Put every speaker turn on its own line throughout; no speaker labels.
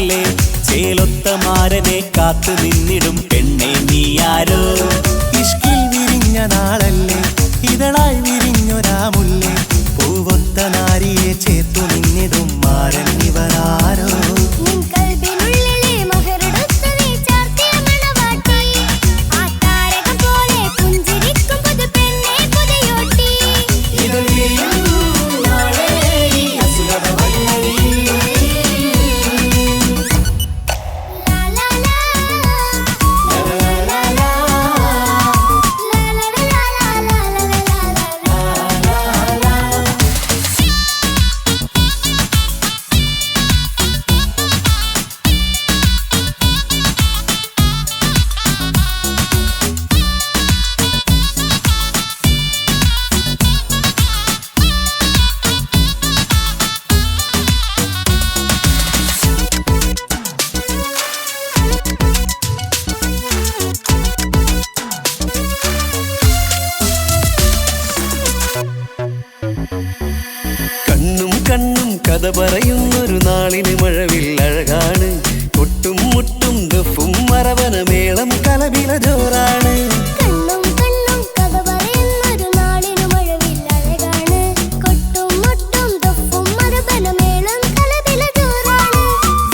നാളല്ലേ ചേലൊത്ത മാരനെ കാത്തു നിന്നിടും പെണ്ണെ നീയാരോ.
ഇഷ്കിൽ വിരിഞ്ഞ നാളല്ലേ ഇതളായി വിരിഞ്ഞൊരാ മുല്ലേ പൂവൊത്ത നാരിയെ ചേർത്തു നിന്നിടും മാരൻ ഇവരാരോ.
കണ്ണും കണ്ണും കഥ പറയുന്നൊരു നാളിന് മഴവില്ലഴകാണ്. കൊട്ടും മുട്ടും ദഫും മറവന മേളം കലപില ജോറാണ്.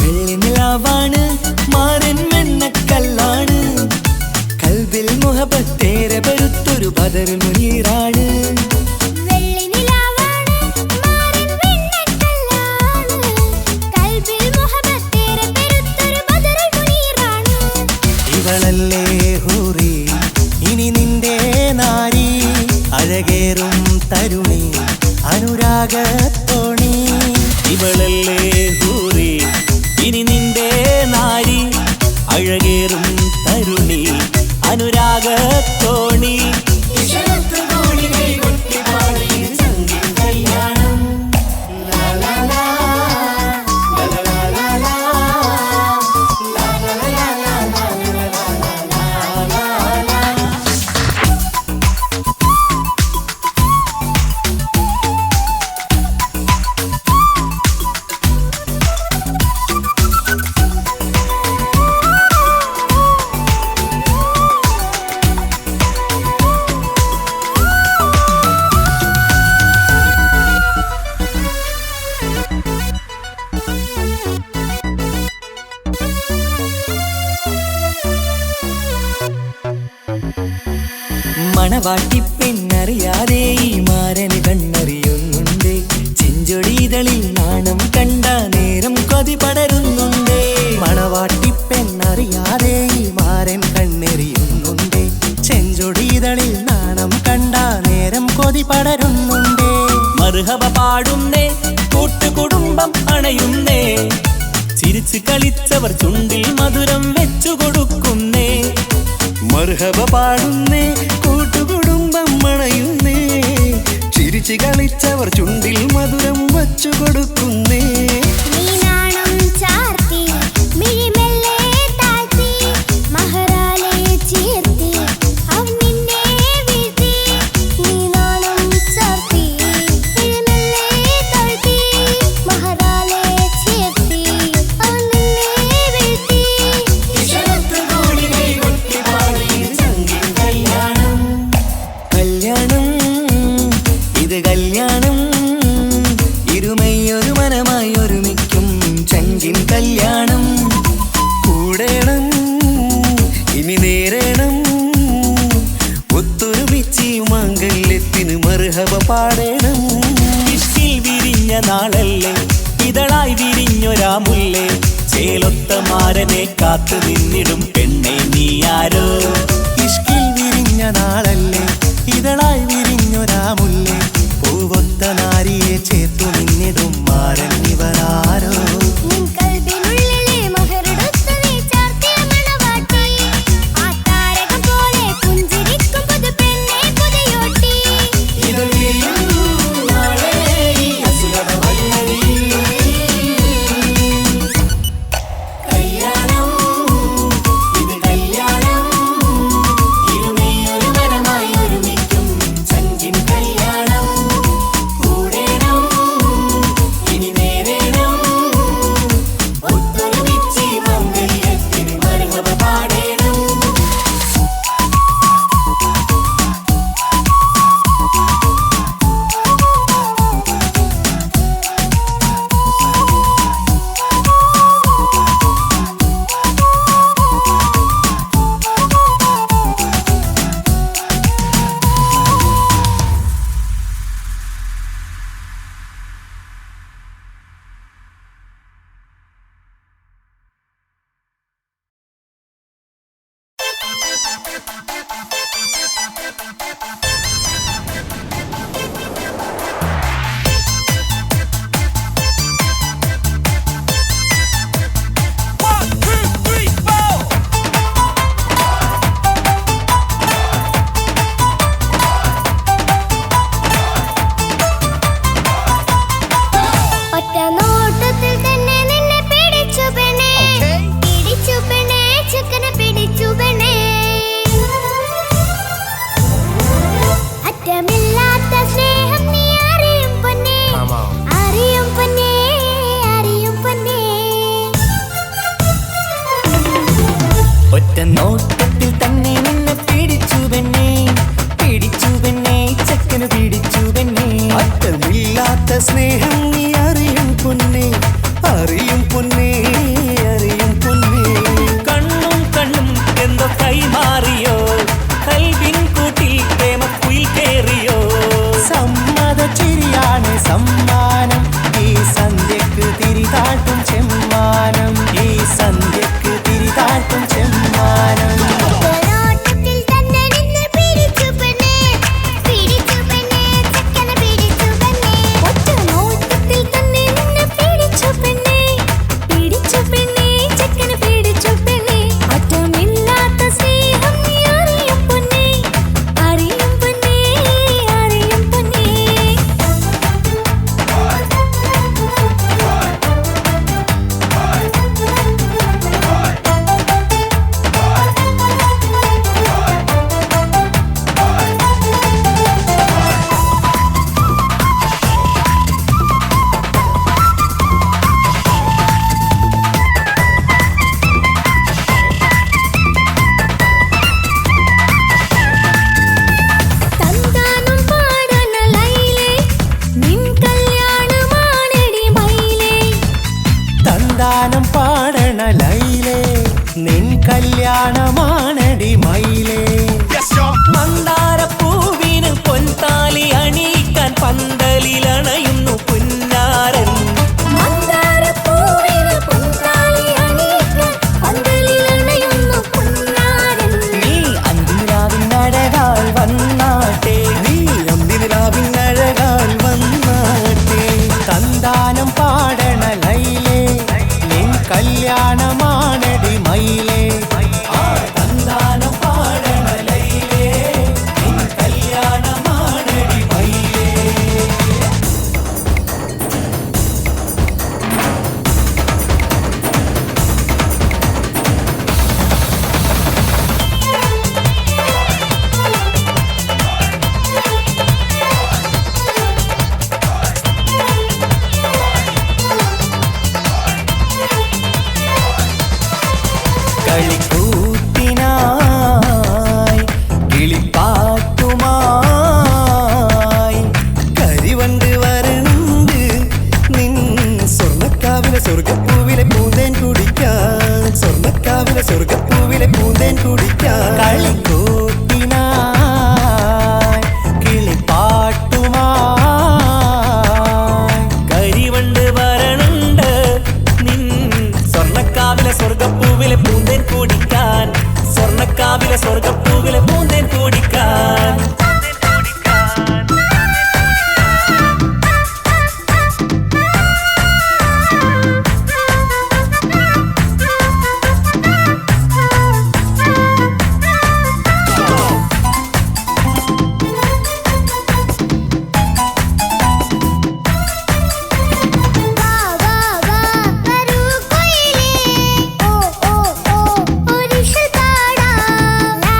വെള്ളിനിലാവാണ് മാരൻ വെണ്ണക്കല്ലാണ്. കൽബിൽ മുഹബത്തേറെ പെരുത്തൊരു ബദർ മുനീറാണ്.
ഇവളല്ലേ ഹൂറി ഇനി നിന്റെ നാരി അഴകേറും തരുണി അനുരാഗത്തോണി.
ഇവളല്ലേ ഹൂറി ഇനി നിന്റെ നാരി അഴകേറും തരുണി അനുരാഗത്തോണി. മണവാട്ടിപ്പെണ്ണറിയാതെ ഈ മാരന് കണ്ണറിയുന്നുണ്ട്. ചെഞ്ചൊടിതളിൽ നാണം കണ്ട നേരം കൊതി പടരുന്നുണ്ട്.
മണവാട്ടിപ്പെണ്ണറിയാതെ ഈ മാരൻ കണ്ണെറിയുന്നുണ്ട്. ചെഞ്ചൊടിതളിൽ നാണം കണ്ട നേരം കൊതി പടരുന്നുണ്ട്.
മർഹബ പാടുന്നേ കൂട്ടുകുടുംബം അണയുന്നേ. ചിരിച്ചു കളിച്ചവർ ചുണ്ടിൽ മധുരം വെച്ചു കൊടുക്കുന്നേ.
മർഹബ പാടുന്നേ കൂട്ടുകുടുംബം മണയുന്നേ. ചിരിച്ചു കളിച്ചവർ ചുണ്ടിൽ മധുരം വച്ചു കൊടുക്കുന്നേ.
കല്യാണം ഇരുമയൊരു മനമായി ഒരുമിക്കും ചങ്കിൻ കല്യാണം.
കൂടേണം ഇനി നേരേണം ഒത്തൊരുമിച്ച് മാംഗല്യത്തിന് മർഹബ പാടേണം.
ഇഷ്കിൽ വിരിഞ്ഞ നാളല്ലേ ഇതളായി വിരിഞ്ഞൊരാ മുല്ലേ ചേലൊത്ത മാരനെ കാത്തു നിന്നിടും പെണ്ണെ നീയാരോ.
ഇഷ്കിൽ വിരിഞ്ഞ നാളല്ലേ ഇതളായി വിരിഞ്ഞൊരാ മുല്ലേ പൂവൊത്ത നാരിയെ ചേർത്തു നിന്നിടും മാരൻ ഇവരാരോ.
സ്നേഹം നീ അറിയും പൊന്നേ, അറിയും പൊന്നേ, അറിയും പൊന്നേ.
കണ്ണും കണ്ണും എന്തോ കൈമാറിയോ, കൽവിൻ കൂട്ടിൽ പ്രേമക്കുയിൽ കേറിയോ.
സമ്മത ചിരിയാണ് സമ്മാനം, ഈ സന്ധ്യക്ക് തിരിതാട്ടും ചെമ്മാനം, ഈ സന്ധ്യക്ക് തിരിതാട്ടും ചെമ്മാനം.
ഒരോട്ടത്തിൽ തന്നെ നിന്നെ പിടിച്ചു പെണ്ണേ, പിടിച്ചു പെണ്ണേ, ചെക്കനെ പിടിച്ചു പെണ്ണേ. ഒറ്റ നോട്ടത്തിൽ തന്നെ നിന്നെ പിടിച്ചു പെണ്ണേ, പിടിച്ചു പെണ്ണേ, ചെക്കനെ പിടിച്ചു പെണ്ണേ. അറ്റമില്ലാത്ത സ്നേഹം നീ അറിയും പൊന്നേ, അറിയും പൊന്നേ, അറിയും പൊന്നേ. തന്താനം പാടണ ലൈലേ, നിൻ കല്യാണമാണെടി മൈലേ.
തന്താനം പാടണ ലൈലേ, നിൻ കല്യാണമാണടി മയിലേ.
മന്ദാരപ്പൂവിന് പൊൻതാലി അണിയിക്കാൻ പന്തലിലണയുന്നു പുന്നാരൻ.
മന്ദാരപ്പൂവിന് പൊൻതാലി അണിയിക്കാൻ പന്തലിലണയുന്നു പൊന്നാരൻ.
നീ അന്തിരാവിനഴകാൽ വന്നാട്ടെ,
നീ അന്തിനിലാവിനഴകാൽ വന്നാട്ടെ.
തന്താനം പാടണ ലൈലേ, നിൻ കല്യാണമാണടി മയിലേ. തന്താനം പാടണ ലൈലേ, നിൻ കല്യാണമാണടി മയിലേ. കളിക്കൂത്തിനായി കിളിപ്പാട്ടുമായി
കരിവണ്ട് വരണ്ട് നിൻ സ്വർണ്ണക്കാവിലെ സ്വർഗപ്പൂവിലെ പൂന്തേൻ കുടിക്കാൻ, സ്വർണ്ണക്കാവിലെ സ്വർഗപ്പൂവിലെ പൂന്തേൻ കുടിക്കാൻ.
കളിക്കൂത്തിനായി കിളിപ്പാട്ടുമായി
കരിവണ്ട് വരണുണ്ട് നിൻ സ്വർണ്ണക്കാവിലെ സ്വർഗപ്പൂവിലെ പൂന്തേൻ കുടിക്കാൻ, സ്വർണ്ണക്കാവിലെ സ്വർഗപ്പൂവിലെ പൂന്തേൻ കുടിക്കാൻ.
വാ വാ വാ വരൂ കൊയിലേ, ഓ ഓ ഓ ഒരിഷ താടാ. ലാ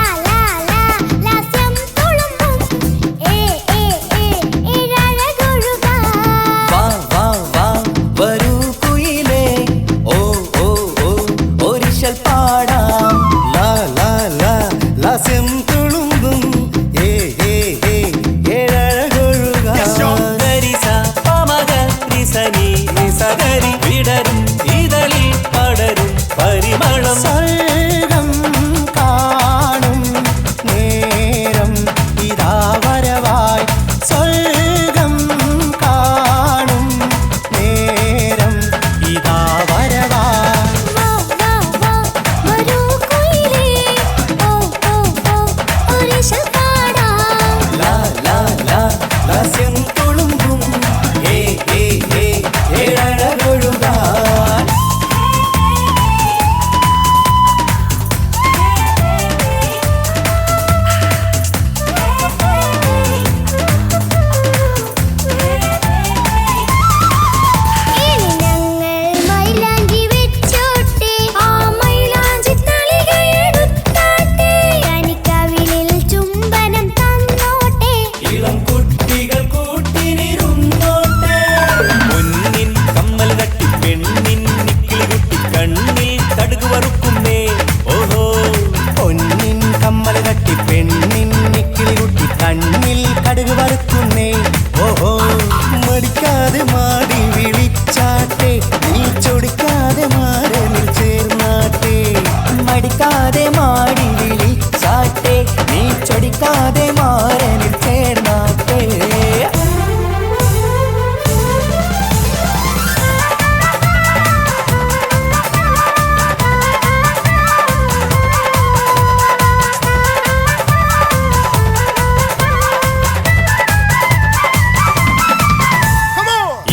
മറക്കാതെ മാറനിൽ ചേർന്നാട്ടെ.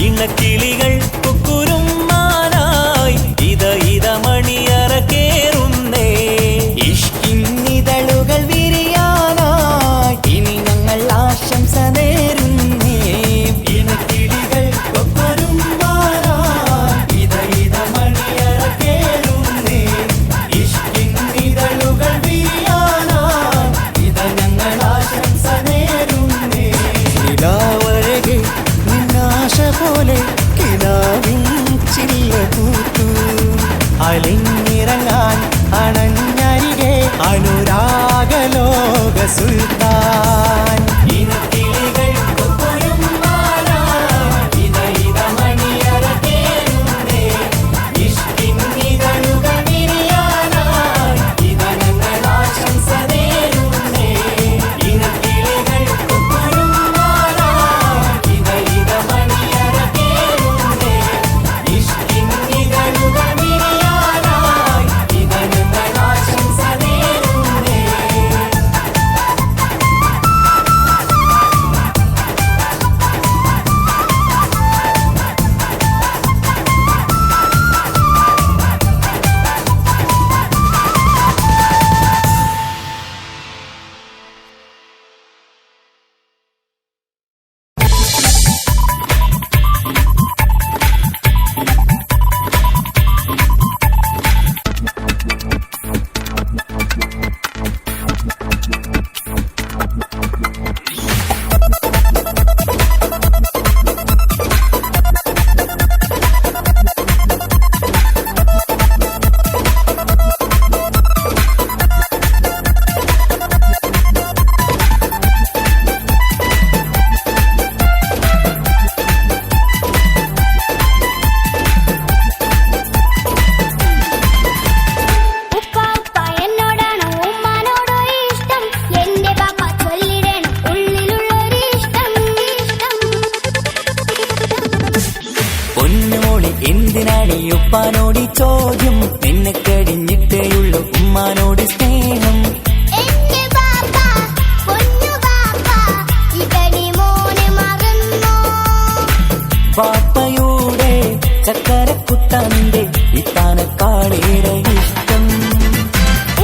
ഇണക്കിളികൾ കുക്കുരുമാനായി ഇത മണിയറ കേറുന്നേ.
ഇഷ്കിന്നിതളുകൾ വിരിയാനായി ഇനി ഞങ്ങൾ ആശംസ നേരുന്നേ.
ഇണക്കിളികൾ കുക്കുരുമാനായി ഇത മണിയറ കേറുന്നേ. ഇഷ്കിന്നിതളുകൾ വിരിയാനായി ഇത ഞങ്ങൾ ആശംസ നേരുന്നേ.
നിലാവഴകെ നിന്നാശ പോലെ കിനാവിൻ ചില്ല പൂത്തു. അലിഞ്ഞിറങ്ങാൻ അണഞ്ഞരികെ അനുരാഗലോക സുൽത്താൻ.
ഇണക്കിളികൾ കുക്കുരുമാനായി ഇത മണിയറ കേറുന്നേ. ഇഷ്കിന്നിതളുകൾ വിരിയാനായി ഇത ഞങ്ങൾ ആശംസ നേരുന്നേ. ഇണക്കിളികൾ കുക്കുരുമാനായി ഇത മണിയറ കേറുന്നേ. ഇഷ്കിന്നിതളുകൾ വിരിയാനായി ഇത ഞങ്ങൾ ആശംസ നേരുന്നേ.
ഉപ്പാപ്പ എന്നോടാണോ ഉമ്മാനോടോ ഇഷ്ടം? എന്റെ പാപ്പ ചൊല്ലിടണം ഉള്ളിലുള്ളൊരു ഇഷ്ടം.
പൊന്നുമോളി എന്തിനാണ് ഈ ഉപ്പാനോട് ഈ ചോദ്യം? നിന്നെ കഴിഞ്ഞിട്ടേയുള്ളൂ ഉമ്മാനോട് സ്നേഹം.
എന്റെ പാപ്പ പൊന്നു പാപ്പ ഇവനെ മോനെ മറന്നോ?
പാപ്പയുടെ ചക്കരക്കുട്ടന്റെ ഇത്താനക്കാളേറെ ഇഷ്ടം.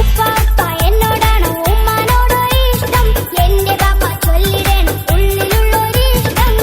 ഉപ്പാപ്പ എന്നോടാണോ ഉമ്മാനോടോ ഇഷ്ടം? എന്റെ പാപ്പ ചൊല്ലിടണം ഉള്ളിലുള്ളൊരു ഇഷ്ടം.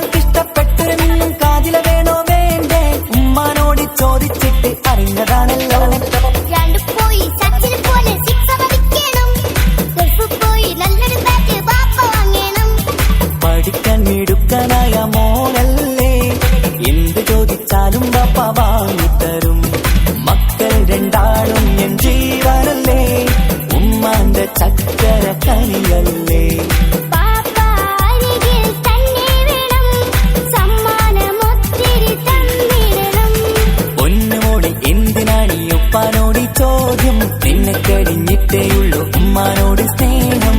പൂമൾക്കിഷ്ടപ്പെട്ടൊരെന്നും കാതില വേണോ വേണ്ടേ? ഉമ്മാനോട് ചോദിച്ചിട്ട് അറിഞ്ഞതാണല്ലോ.
രണ്ട് പോയി സച്ചിൻ പോലെ സിക്സ് അടിക്കണം. ഗൾഫിൽ പോയി നല്ലൊരു ബാറ്റ് പാപ്പ വാങ്ങണം.
പഠിക്കാൻ മിടുക്കനായ മോളല്ലേ, എന്ത് ചോദിച്ചാലും പാപ്പ വാങ്ങിത്തരും. മക്കൾ രണ്ടാളും എൻ ജീവനല്ലേ, ഉമ്മാന്റെ ചക്കര കനിയല്ലേ.
പാപ്പ അരികിൽ തന്നെ വേണം, സമ്മാനമൊത്തിരി തന്നിടണം.
പൊന്നുമോളെ എന്തിനാണ് ഈ ഉപ്പാനോട് ഈ ചോദ്യം? നിന്നെ കഴിഞ്ഞിട്ടേയുള്ളൂ ഉമ്മാനോട് സ്നേഹം.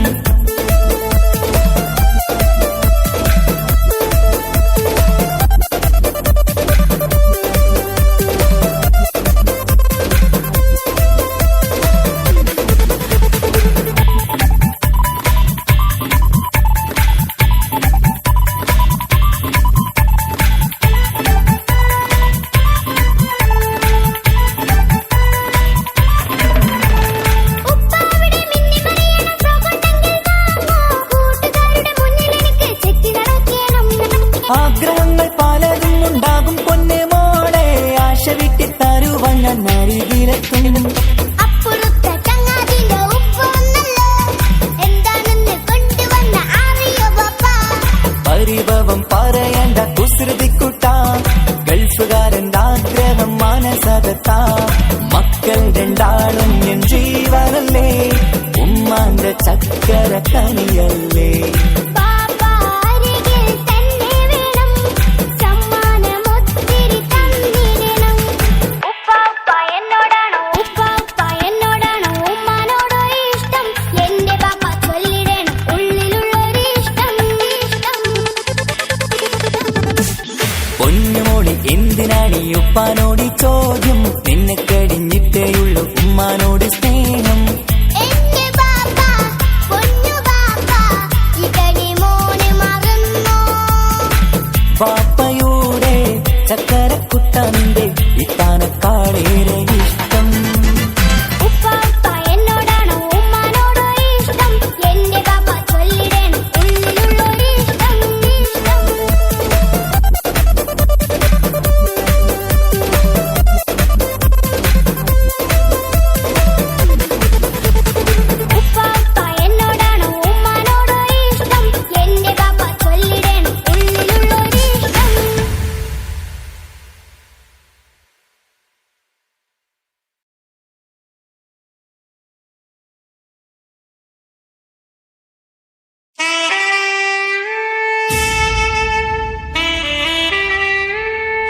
അരികിലെത്തും.
അപ്പുറത്തെ ചങ്ങാതിന്റെ ഉപ്പ വന്നല്ലോ, എന്താണെന്ന് കൊണ്ടുവന്ന അറിയോ ബാപ്പ?
പരിഭവം പറയണ്ട കുസൃതിക്കുട്ട, ഗൾഫുകാരന്റെ ആഗ്രഹം മനസ്സകത്താ. മക്കൾ രണ്ടാളും എൻ ജീവനല്ലേ, ഉമ്മാന്റെ ചക്കര കനിയല്ലേ.
ബാപ്പ അരികിൽ തന്നെ വേണം, സമ്മാനമൊത്തിരി തന്നിടണം. ഉപ്പാപ്പ എന്നോടാണോ ഉമ്മാനോടോ ഇഷ്ടം? എന്റെ ബാപ്പ ചൊല്ലിടണം ഉള്ളിലുള്ളൊരു ഇഷ്ടം.
പൊന്നുമോളി എന്തിനാണീ ഉപ്പാനോട് ഈ ചോദ്യം? നിന്നെ കഴിഞ്ഞിട്ടേയുള്ളൂ ഉമ്മാനോട് സ്നേഹം.
എന്റെ ബാപ്പ പൊന്നു ബാപ്പ, ഇതടി മോനെ മറന്നോ?
പാപ്പയുടെ ചക്കരക്കുട്ടന്റെ ഇത്താനക്കാളേറെ ഇഷ്ടം.
ഉപ്പാപ്പ എന്നോടാണോ ഉമ്മാനോടോ ഇഷ്ടം? എന്റെ ബാപ്പ ചൊല്ലിടണം ഉള്ളിലുള്ളൊരു ഇഷ്ടം. ഉപ്പാപ്പ എന്നോടാണോ ഉമ്മാനോടോ ഇഷ്ടം? എന്റെ ബാപ്പ ചൊല്ലിടണം ഉള്ളിലുള്ളൊരു ഇഷ്ടം.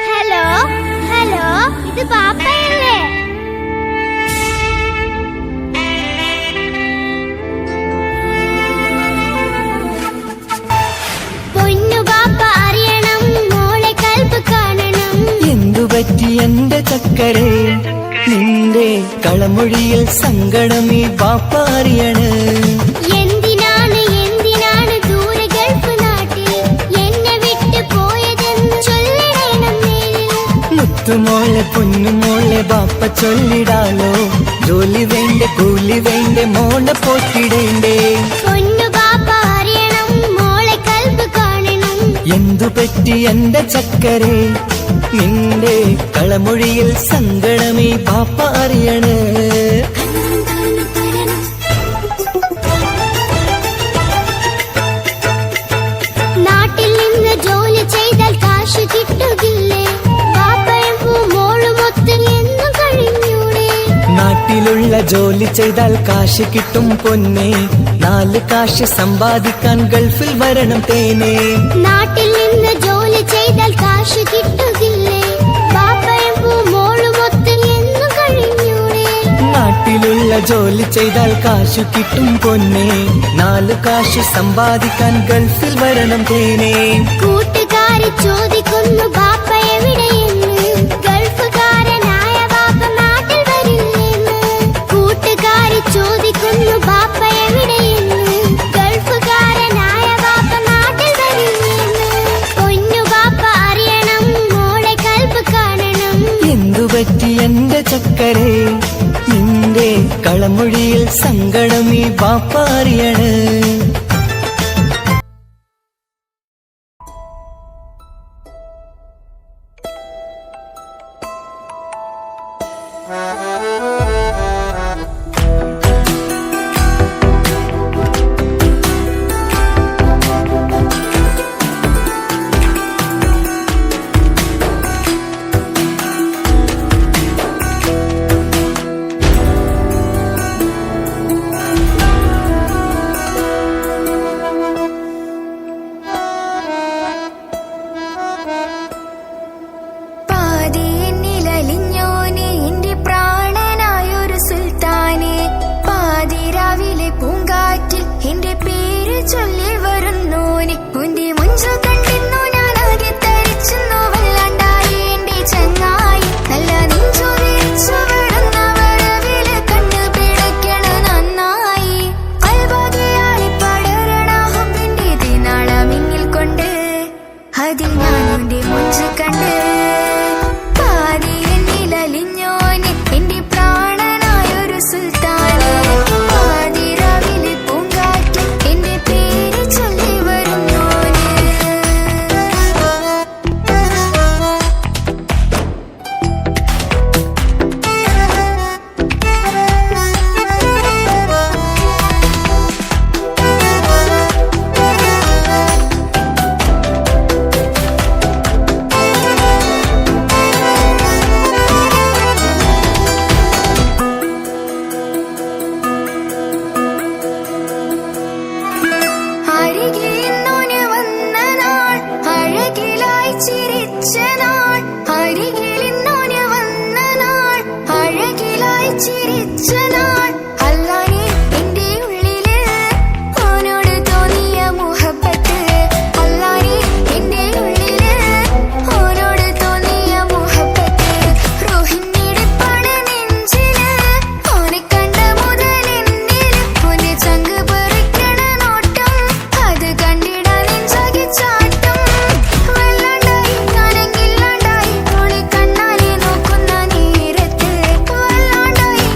ഹലോ ഹലോ, ഇത് ബാപ്പയല്ലേ? പൊന്നു ബാപ്പ അറിയണം, മോളെ കൽബ് കാണണം.
എന്തുപറ്റി എന്റെ ചക്കരെ, നിന്റെ കളമൊഴിയിൽ സങ്കടം ഈ ബാപ്പ അറിയണ്.
എന്തിനാണ് ദൂരെ ഗൾഫ് നാട്ടിൽ എന്നെ വിട്ട് പോയതെന്ന് ചൊല്ലിടണം നേരിൽ.
മുത്തുമോളെ പൊന്നുമോളെ ബാപ്പ ചൊല്ലിടാലോ. ജോലി വേണ്ട കൂലി വേണ്ട മോളെ പോറ്റിടേണ്ടേ.
പൊന്നു ബാപ്പ അറിയണം, മോളെ കൽബ് കാണണം.
എന്തുപറ്റി എന്റെ ചക്കരെ, നിന്റെ കളമൊഴിയിൽ സങ്കടമേ ബാപ്പ അറിയണ്.
നാട്ടിൽ നിന്ന് ജോലി ചെയ്താൽ കാശ് കിട്ടുകില്ലേ? ബാപ്പയും മോളുമൊത്ത് എന്നും കഴിഞ്ഞൂടെ?
നാട്ടിലുള്ള ജോലി ചെയ്താൽ കാശ് കിട്ടും പൊന്നെ, 4 കാശ് സമ്പാദിക്കാൻ ഗൾഫിൽ വരണം തേനെ.
നാട്ടിൽ നിന്ന് ജോലി ചെയ്താൽ കാശ് കിട്ടുകില്ലേ? ബാപ്പയും മോളുമൊത്ത് എന്നും കഴിഞ്ഞൂടെ?
നാട്ടിലുള്ള ജോലി ചെയ്താൽ കാശ് കിട്ടും പൊന്നെ, 4 കാശ് സമ്പാദിക്കാൻ ഗൾഫിൽ വരണം തേനെ.
കൂട്ടുകാരി ചോദിക്കുന്നു ബാപ്പ എവിടെയെന്ന്, ഗൾഫുകാരനായ ബാപ്പ നാട്ടിൽ വരില്ലെന്ന്. കൂട്ടുകാരി ചോദിക്കുന്നു ബാപ്പ എവിടെയെന്ന്, ഗൾഫുകാരനായ ബാപ്പ നാട്ടിൽ വരില്ലെന്ന്. പൊന്നു ബാപ്പ അറിയണം, മോളെ കൽബ് കാണണം.
എന്തുപറ്റി എന്റെ ചക്കരെ, നിന്റെ കളമൊഴിയിൽ സങ്കടം ഈ ബാപ്പ അറിയണ്.
പാതിയെന്നിലലിഞ്ഞോനെ എന്റെ പ്രാണ
ചിരിച്ച നാൾ അല്ലാനെ എന്റെ ഉള്ളില് ഓനോട് തോന്നിയ മുഹബത്ത് അല്ലാനെ എന്റെ ഉള്ളില് ഓനോട് തോന്നിയ മുഹബത്ത് റോഹിണിടിപ്പാണ് നെഞ്ചില് ഓനെ കണ്ട മുതൽ എന്നില് ഓനെ ചങ്ക് പറിക്കണ നോട്ടം അത് കണ്ടിടാൻ നെഞ്ചാകെ ചാട്ടം വല്ലാണ്ടായി ഞാനെങ്കില്ലാണ്ടായി ഓളെ കണ്ണാലെ നോക്കുന്ന നേരത്ത് വല്ലാണ്ടായി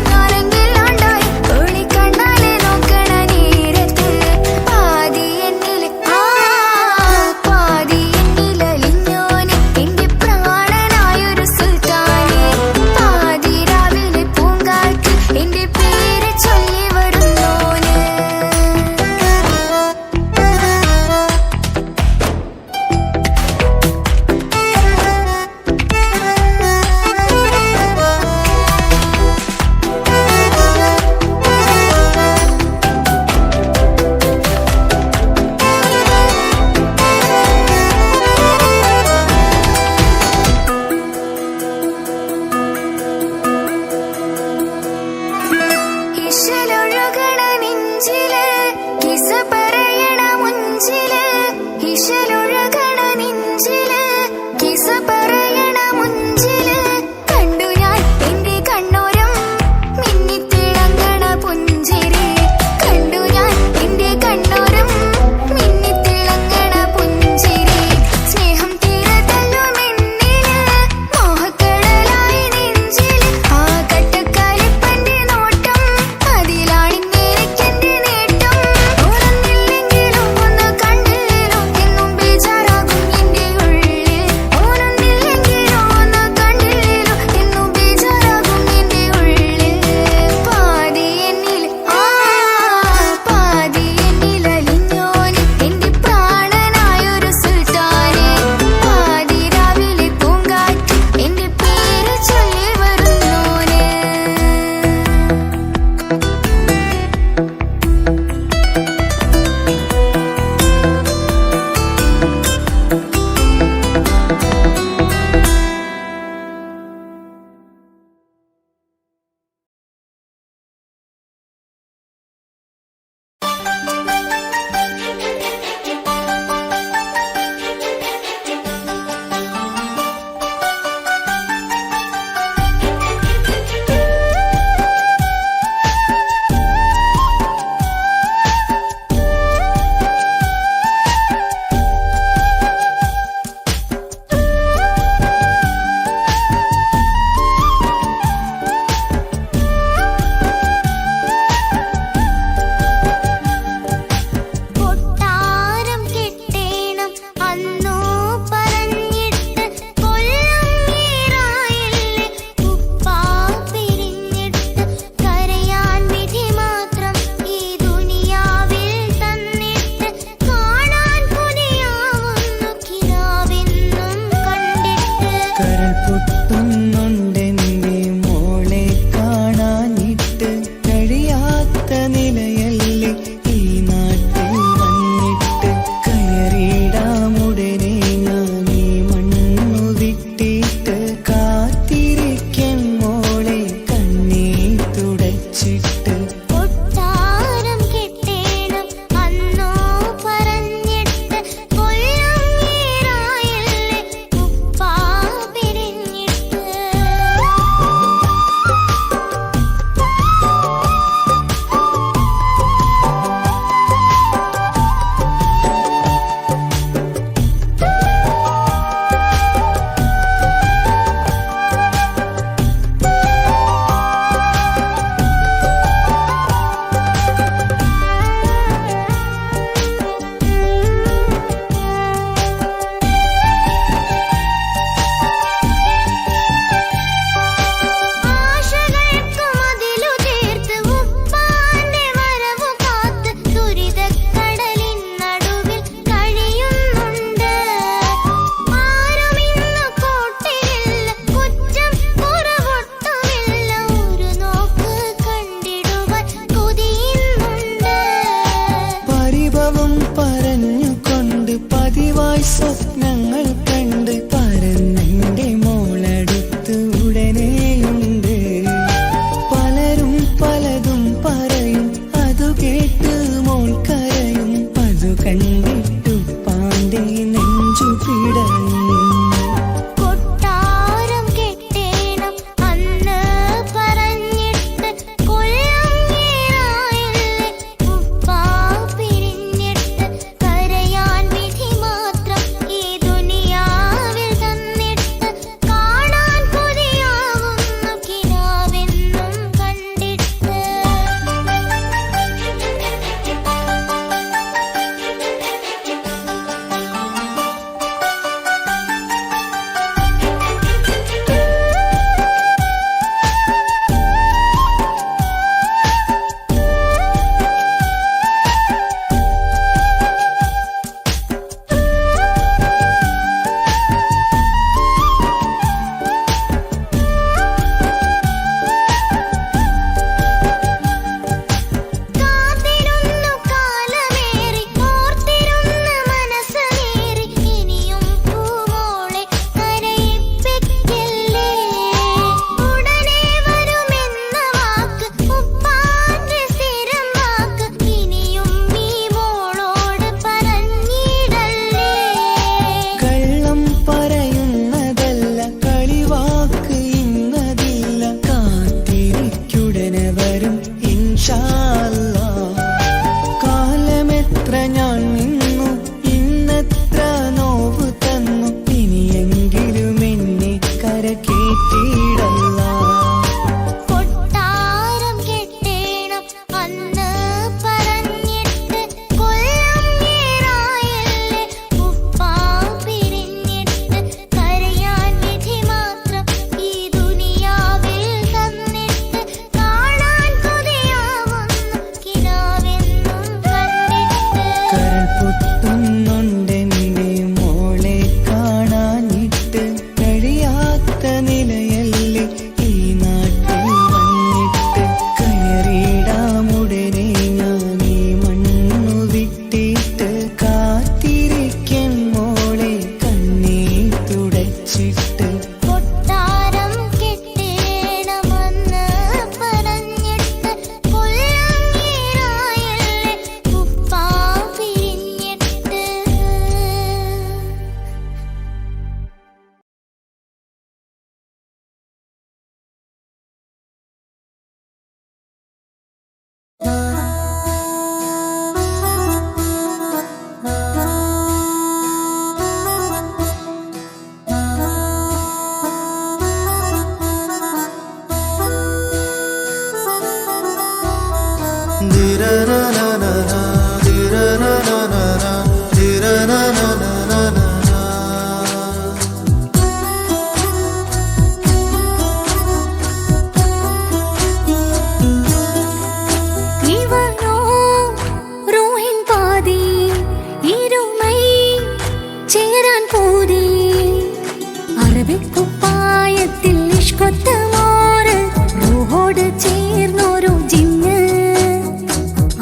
അറബിക്കുപ്പായത്തിൽ ഇഷ്കൊത്ത മോര് റൂഹോട് ചേർന്നൊരു ജിന്ന്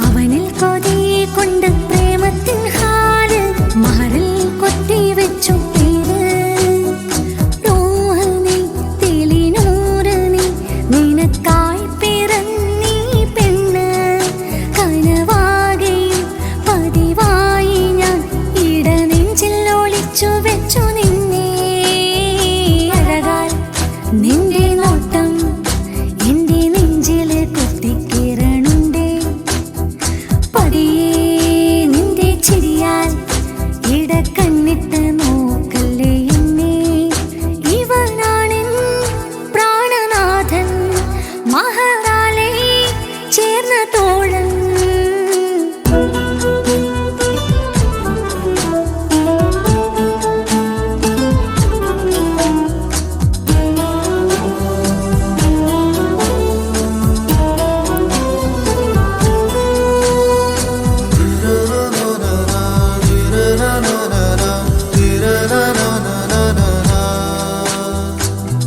അവനിൽ കൊതി കൊണ്ട് പ്രേമത്തിൻ ഹാല് മഹറിൽ കൊത്തി വെച്ചു പേര് റൂഹ് നീ തെളിനൂറ് നീ നിനക്കായി പിറന്നീ പെണ്ണ് കനവാകെയും പതിവായി ഞാൻ ഇടനെഞ്ചിൽ ഒളിച്ചു വെച്ചു നിന്നെ അഴകാൽ നിന്റെ നോട്ടം എന്റെ നെഞ്ചില് കുത്തിക്കിരണുണ്ടേ പതിയെ നിന്റെ ചിരിയാൽ ഇടക്കണ്ണിട്ട് നോക്കല്ലേ എന്നെ ഇവനാണെൻ പ്രാണനാഥൻ മഹറാലെ ചേർന്ന തോഴൻ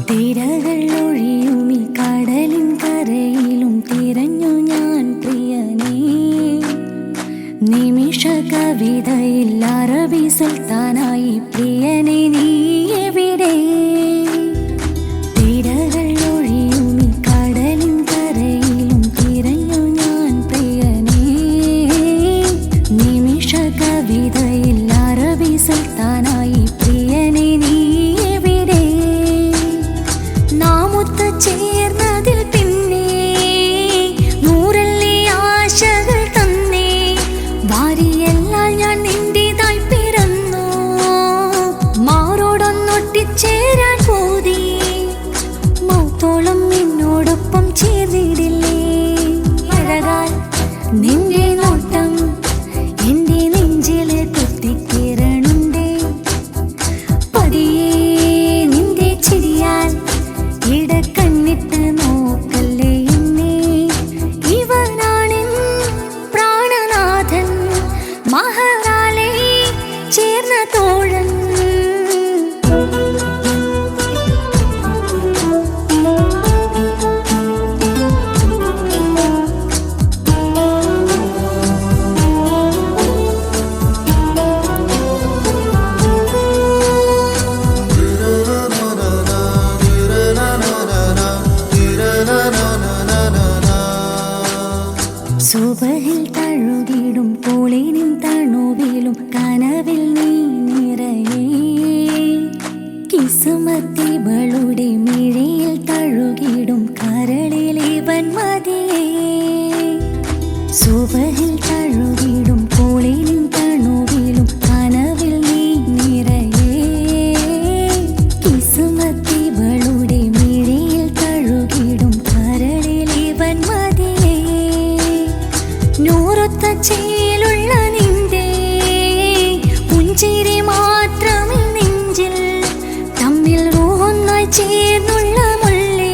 തിരകൾ ഒഴിയും ഈ കടലിൻ കരയിലും തിരഞ്ഞു ഞാൻ പ്രിയനേ നിമിഷ കവിതയിൽ അറബി സുൽത്താനായി പ്രിയനെ നീ എവിടെ തിരകൾ ഒഴിയും ഈ കടലിൻ കരയിലും തിരഞ്ഞു ഞാൻ പ്രിയനേ നിമിഷ കവിതയിൽ അറബി സുൽത്താനായി പ്രിയനെ നീ എവിടെ നാമൊത്ത് ചേർന്നതിൽ പിന്നെ നൂറല്ലേ ആശകൾ തന്നേ വാരിയെല്ലാം ഞാൻ നിന്റേതായി പിറന്നു മാറോടൊന്നൊട്ടിച്ചേരാൻ പോതി മൗത്തോളം നിന്നോടൊപ്പം ചേർന്നിടില്ലേ അഴകാൽ നിന്റെ നോട്ടം എന്റെ നെഞ്ചില് കുത്തിക്കിരണുണ്ടേ പതിയെ നിന്റെ ചിരിയാൽ ഇടക്കണ്ണിട്ട് നോക്കല്ലേ എന്നെ ഇവനാണെൻ പ്രാണനാഥൻ മഹറാലെ ചേർന്ന തോഴൻ സുബഹിൽ തഴുകിടും പോളിനും തണുവിലും കനവിൽ നീ നിറയേ കിസുമത്തിവളുടെ മിഴിയിൽ തഴുകിടും കരളിൽ ഇവൻ മതിയേ സുബഹിൽ തഴുകിടും പോളിനും തണുവിലും കനവിൽ നീ നിറയേ കിസുമത്തിവളുടെ മിഴിയിൽ തഴുകിടും കരളിൽ ഇവൻ മതിയേ നൂറൊത്ത ചേലുള്ള നിന്റെ പുഞ്ചിരി മാത്രമേ നെഞ്ചിൽ തമ്മിൽ റൂഹൊന്നായി ചേർന്നുള്ള മുള്ളേ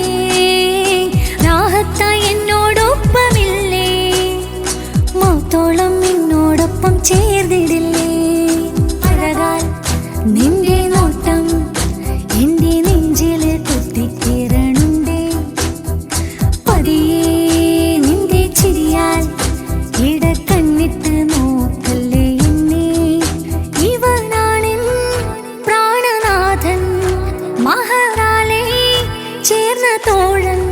രാഹത്തായി എന്നോടൊപ്പമില്ലേ മൗത്തോളം എന്നോടൊപ്പം ചേർന്നിടില്ലേ അഴകാൽ നിന്റെ നോട്ടം എന്റെ നെഞ്ചില് കുത്തിക്കിരണുണ്ടേ പതിയെ നിന്റെ ചിരിയാൽ ഇടക്കണ്ണിട്ട് നോക്കല്ലേ എന്നെ ഇവനാണെൻ പ്രാണനാഥൻ മഹറാലെ ചേർന്ന തോഴൻ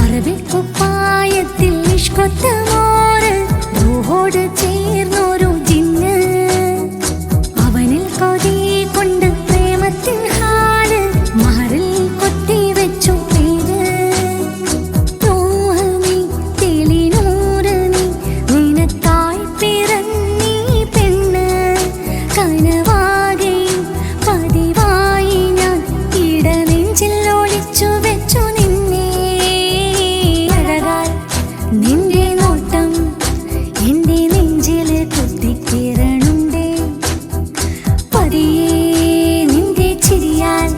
അറബിക്കുപ്പായത്തിൽ ഇഷ്കൊത്ത മോര് റൂഹോട് ചേർന്നൊരു ജിന്ന് അവനിൽ കൊതി കൊണ്ട് പ്രേമത്തിൻ ഹാല് മഹറിൽ കൊത്തി വെച്ചു പേര് റൂഹ് നീ തെളിനൂറ് നീ നിനക്കായി പിറന്നീ പെണ്ണ് കനവാകെയും പതിവായി ഞാൻ ഇടനെഞ്ചിൽ ഒളിച്ചു വെച്ചു നിന്നെ അഴകാൽ നിന്റെ നോട്ടം എന്റെ നെഞ്ചില് കുത്തിക്കിരണുണ്ടേ പതിയെ നിന്റെ ചിരിയാൽ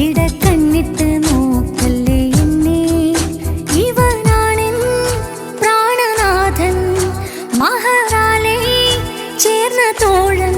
ഇടക്കണ്ണിട്ട് നോക്കല്ലേ എന്നെ ഇവനാണെൻ പ്രാണനാഥൻ മഹറാലെ ചേർന്ന തോഴൻ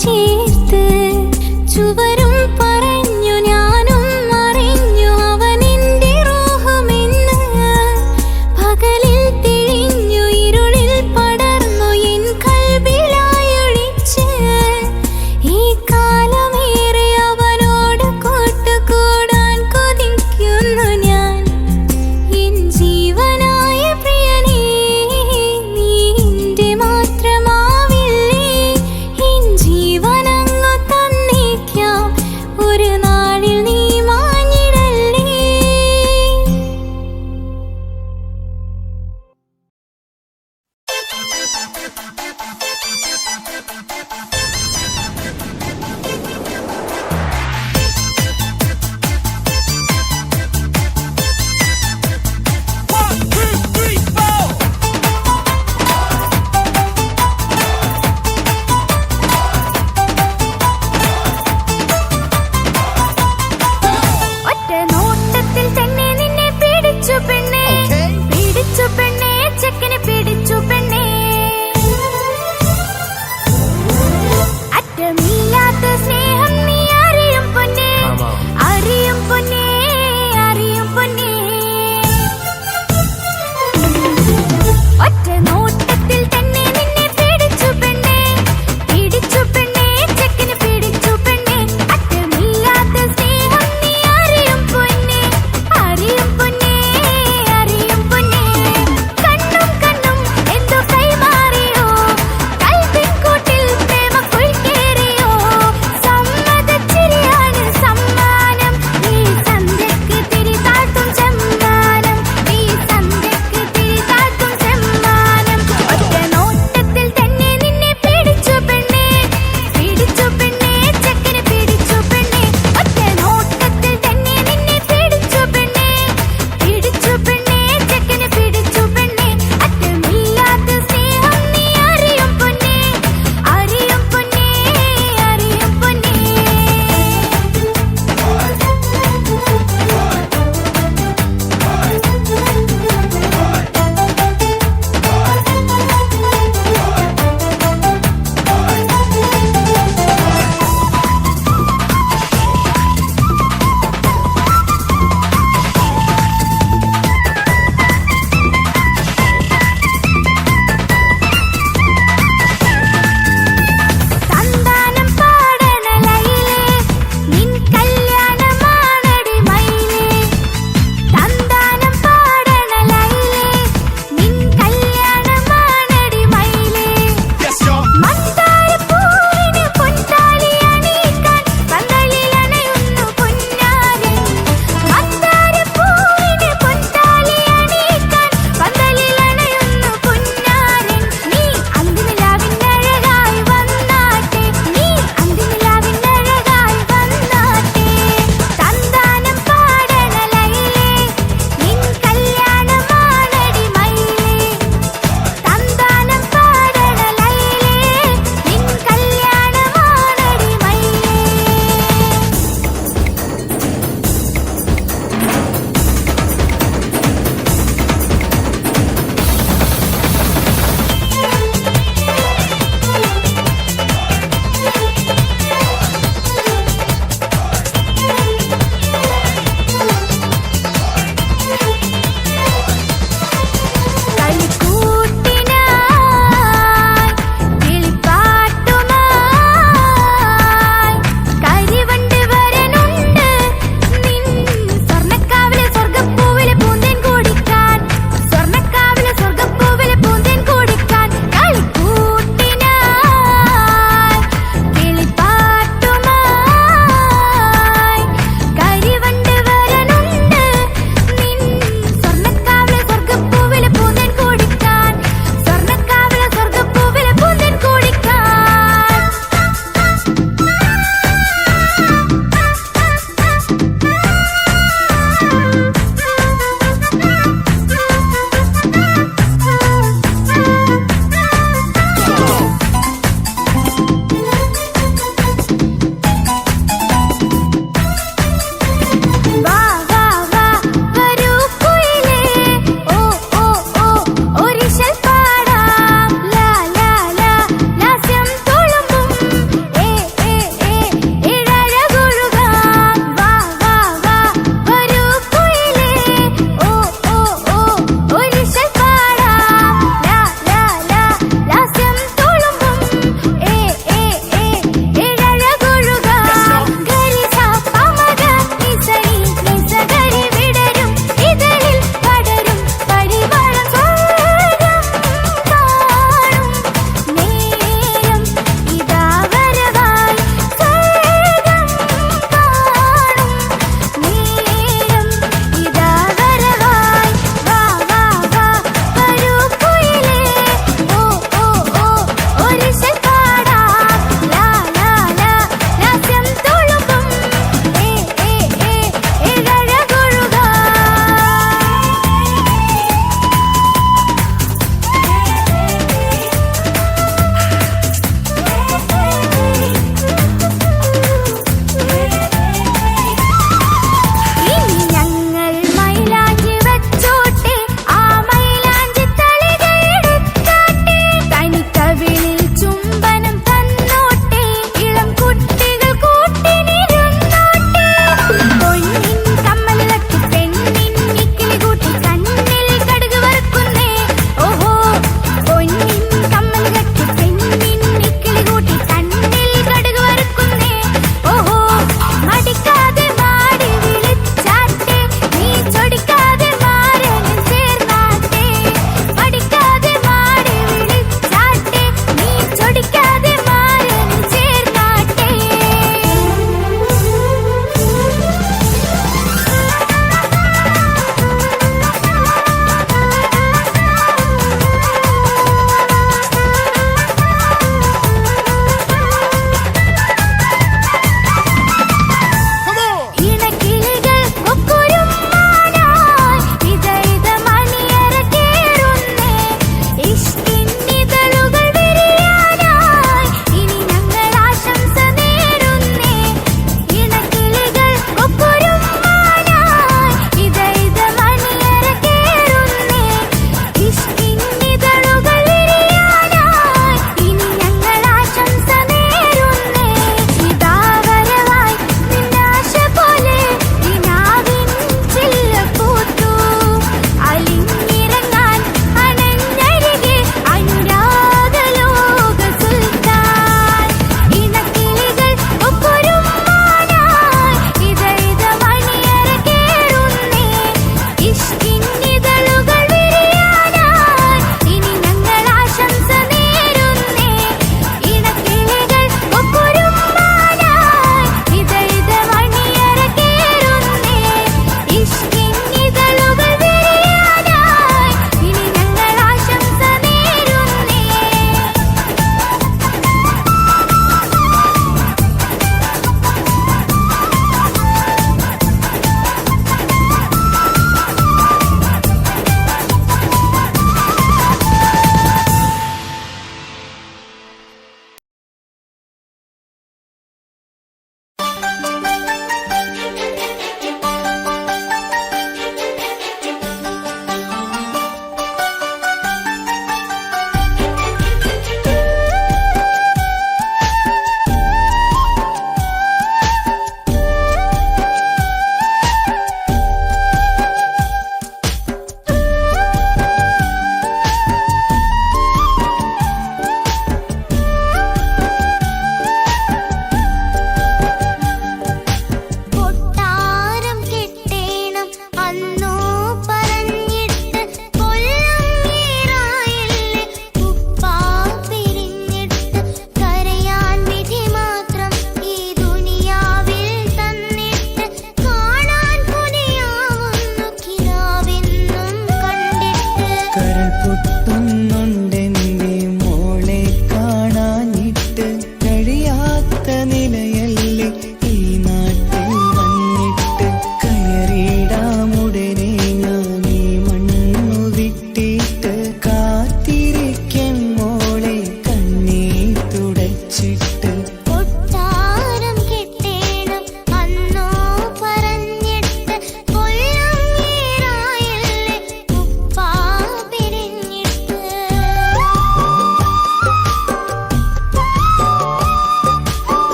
ചേർത്ത് ചുവരും പറഞ്ഞു ഞാനും അറിഞ്ഞു അവനെന്റെ റൂഹമെന്ന് പകലിൽ തെളിഞ്ഞു ഇരുളിൽ പടർന്നു എൻ കൽബിലായൊളിച്ച് ഈ കാലമേറെ അവനോട് കൂട്ടുകൂടാൻ കൊതിക്കുന്നു ഞാൻ എൻ ജീവനായ പ്രിയനേ നീ എന്റെ മാത്രമാവില്ലേ എൻ ജീവനങ്ങു തന്നേക്കാം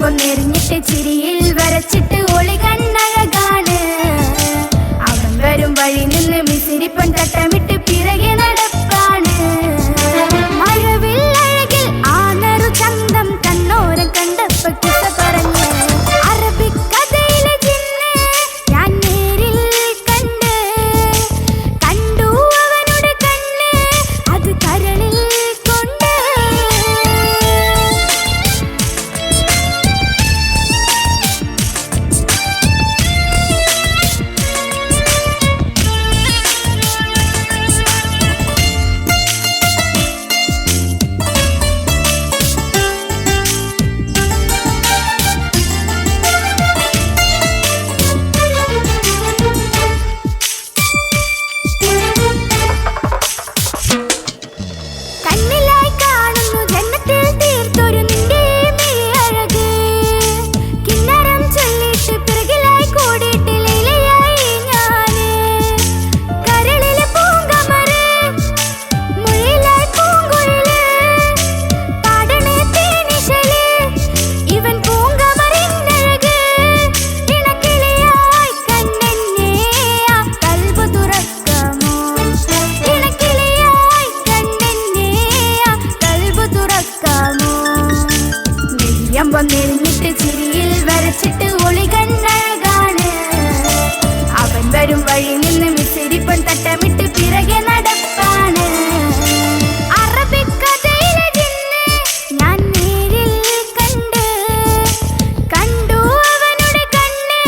വന്നിരുന്നിട്ട് ചിരിയിൽ വരച്ചിട്ട് ഒളി കണ്ണഴകാണ് അവൻ വരും വഴി നിന്ന് മിസിരിപ്പൻ തട്ടമിട്ട് പിറകെ നടപ്പാണ് അറബിക്കഥയിലെ ജിന്ന് ഞാൻ നേരിൽ കണ്ടു അവനുടെ കണ്ണ്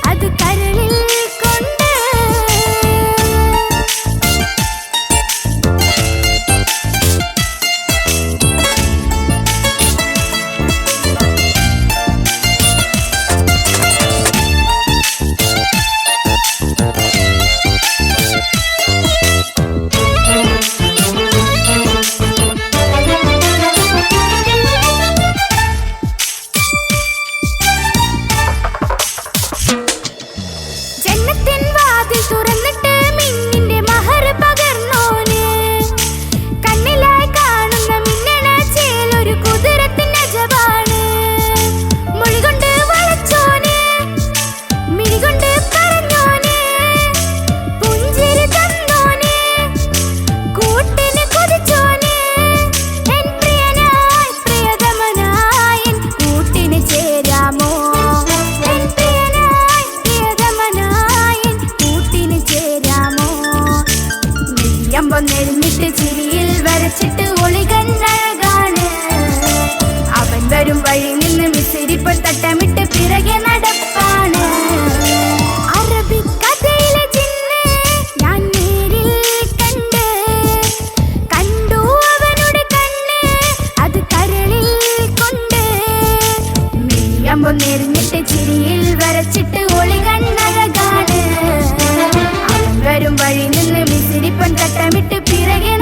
അത് കരളിൽ കൊണ്ട് നെരിഞ്ഞിട്ട് ചിരിയിൽ വരച്ചിട്ട് ഒളി കണ്ണഴകാണ് അവൻ വരും വഴി നിന്ന് മിസിരിപ്പൻ തട്ടമിട്ട് പിറകെ നടപ്പാണ് അറബിക്കഥയിലെ ജിന്ന് ഞാൻ നേരിൽ കണ്ടു അവനുടെ കണ്ണ് അത് കരളിൽ കൊണ്ട് മിഴിയമ്പം നെരിഞ്ഞിട്ട് ചിരിയിൽ വരച്ചിട്ട് ഒളി കണ്ണഴകാണ് അവൻ വരും വഴി നിന്ന് മിസിരിപ്പൻ തട്ടമിട്ട് പിറകെ